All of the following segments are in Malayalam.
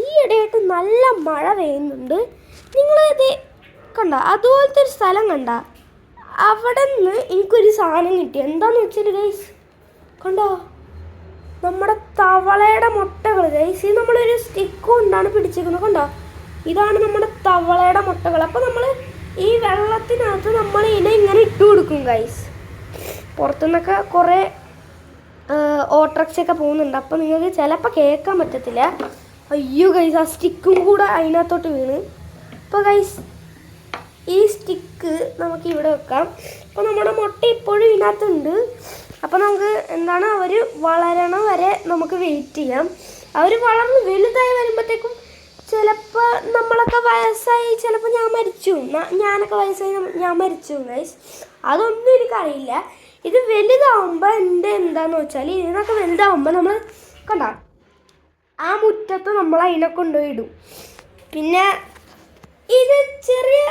ഈ ഇടയായിട്ട് നല്ല മഴ പെയ്യുന്നുണ്ട്. നിങ്ങളിത് കണ്ട, അതുപോലത്തെ ഒരു സ്ഥലം കണ്ട, അവിടെ നിന്ന് എനിക്കൊരു സാധനം കിട്ടി. എന്താണെന്ന് വെച്ചാൽ ഗൈസ് കണ്ടോ, നമ്മുടെ തവളയുടെ മുട്ടകൾ ഗൈസ്. ഇത് നമ്മളൊരു സ്റ്റിക്ക് കൊണ്ടാണ് പിടിച്ചിരിക്കുന്നത്. കണ്ടോ, ഇതാണ് നമ്മുടെ തവളയുടെ മുട്ടകൾ. അപ്പോൾ നമ്മൾ ഈ വെള്ളത്തിനകത്ത് നമ്മൾ ഇതിനെ ഇങ്ങനെ ഇട്ട് കൊടുക്കും ഗൈസ്. പുറത്തുനിന്നൊക്കെ കുറേ ഓട്ടോറിക്ഷയൊക്കെ പോകുന്നുണ്ട്. അപ്പോൾ നിങ്ങൾക്ക് ചിലപ്പോൾ കേൾക്കാൻ പറ്റത്തില്ല. അയ്യോ ഗൈസ്, ആ സ്റ്റിക്കും കൂടെ അതിനകത്തോട്ട് വീണ്. അപ്പോൾ ഗൈസ് ഈ സ്റ്റിക്ക് നമുക്ക് ഇവിടെ വെക്കാം. അപ്പോൾ നമ്മുടെ മുട്ട ഇപ്പോഴും ഇതിനകത്തുണ്ട്. അപ്പോൾ നമുക്ക് എന്താണ്, അവർ വളരണ വരെ നമുക്ക് വെയിറ്റ് ചെയ്യാം. അവർ വളർന്ന് വലുതായി വരുമ്പോഴത്തേക്കും ചിലപ്പോൾ നമ്മളൊക്കെ വയസ്സായി, ചിലപ്പോൾ ഞാനൊക്കെ വയസ്സായി ഞാൻ മരിച്ചു ഗൈസ്. അതൊന്നും എനിക്കറിയില്ല. ഇത് വലുതാവുമ്പോൾ എന്താണെന്ന് വെച്ചാൽ, ഇതിനൊക്കെ വലുതാവുമ്പോൾ നമ്മൾ കണ്ട ആ മുറ്റത്ത് നമ്മൾ അതിനെ കൊണ്ടുപോയി ഇടും. പിന്നെ ഇത് ചെറിയ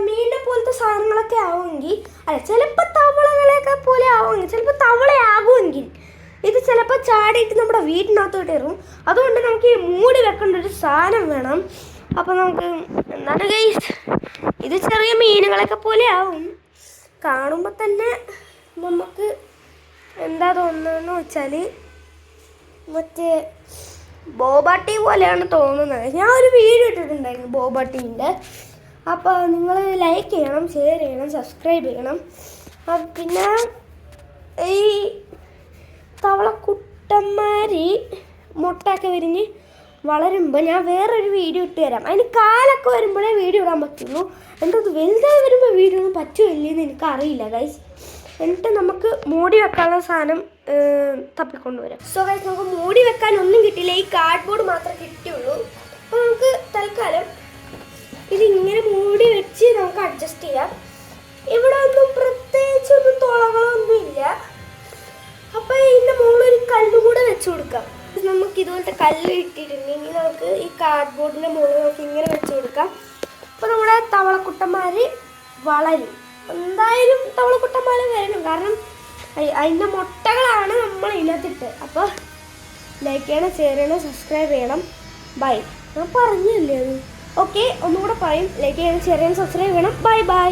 മീനിനെ പോലത്തെ സാധനങ്ങളൊക്കെ ആവുമെങ്കിൽ, അല്ല ചിലപ്പോൾ തവളകളെയൊക്കെ പോലെ ആവുമെങ്കിൽ, ചിലപ്പോൾ തവളയാകുമെങ്കിൽ ഇത് ചിലപ്പോൾ ചാടിയിട്ട് നമ്മുടെ വീടിനകത്തോട്ട് ഇറും. അതുകൊണ്ട് നമുക്ക് ഈ മൂടി വെക്കേണ്ട ഒരു സാധനം വേണം. അപ്പോൾ നമുക്ക് എന്താണ് ഗൈസ്, ഇത് ചെറിയ മീനുകളൊക്കെ പോലെ ആവും. കാണുമ്പോൾ തന്നെ നമുക്ക് എന്താ തോന്നുന്നതെന്ന് വെച്ചാൽ മറ്റേ ബോബാട്ടി പോലെയാണ് തോന്നുന്നത്. ഞാൻ ഒരു വീഡിയോ ഇട്ടിട്ടുണ്ടായിരുന്നു ബോബാട്ടീൻ്റെ. അപ്പോൾ നിങ്ങൾ ലൈക്ക് ചെയ്യണം, ഷെയർ ചെയ്യണം, സബ്സ്ക്രൈബ് ചെയ്യണം. പിന്നെ ഈ തവളക്കുട്ടന്മാർ മുട്ടയൊക്കെ വിരിഞ്ഞ് വളരുമ്പോൾ ഞാൻ വേറൊരു വീഡിയോ ഇട്ട് തരാം. അതിന് കാലൊക്കെ വരുമ്പോഴേ വീഡിയോ ഇടാൻ പറ്റുള്ളൂ. എന്തത് വലുതായി വരുമ്പോൾ വീഡിയോ ഒന്നും പറ്റുമില്ലെന്ന് എനിക്കറിയില്ല ഗൈസ്. എന്നിട്ട് നമുക്ക് മൂടി വെക്കാനുള്ള സാധനം തപ്പിക്കൊണ്ടുവരാം. സോ ഗൈസ്, നമുക്ക് മൂടി വെക്കാൻ ഒന്നും കിട്ടില്ല, ഈ കാർഡ്ബോർഡ് മാത്രമേ കിട്ടിയുള്ളൂ. അപ്പോൾ നമുക്ക് തൽക്കാലം ഇതിങ്ങനെ മൂടി വെച്ച് നമുക്ക് അഡ്ജസ്റ്റ് ചെയ്യാം. ഇവിടെ ഒന്നും പ്രത്യേകിച്ചൊന്നും തുളകളൊന്നും ഇല്ല. അപ്പോൾ ഇതിൻ്റെ മുകളിൽ ഒരു കല്ലും കൂടെ വെച്ച് കൊടുക്കാം. നമുക്ക് ഇതുപോലത്തെ കല്ല് ഇട്ടിട്ടുണ്ടെങ്കിൽ നമുക്ക് ഈ കാർഡ്ബോർഡിൻ്റെ മുകളിൽ നമുക്ക് ഇങ്ങനെ വെച്ച് കൊടുക്കാം. അപ്പോൾ നമ്മുടെ തവളക്കുട്ടന്മാർ വളരും. എന്തായാലും തവളക്കുട്ടന്മാർ വരണം, കാരണം അതിൻ്റെ മുട്ടകളാണ് നമ്മൾ ഇതിനകത്തിട്ട്. അപ്പോൾ ലൈക്ക് ചെയ്യണം, ഷെയർ ചെയ്യണം, സബ്സ്ക്രൈബ് ചെയ്യണം. ബൈ. ഞാൻ പറഞ്ഞില്ലേ അത്? ഓക്കെ, ഒന്നുകൂടെ പറയും. ലൈക്ക് ചെയ്യണം, ഷെയർ ചെയ്യണം, സബ്സ്ക്രൈബ് ചെയ്യണം. Bye bye.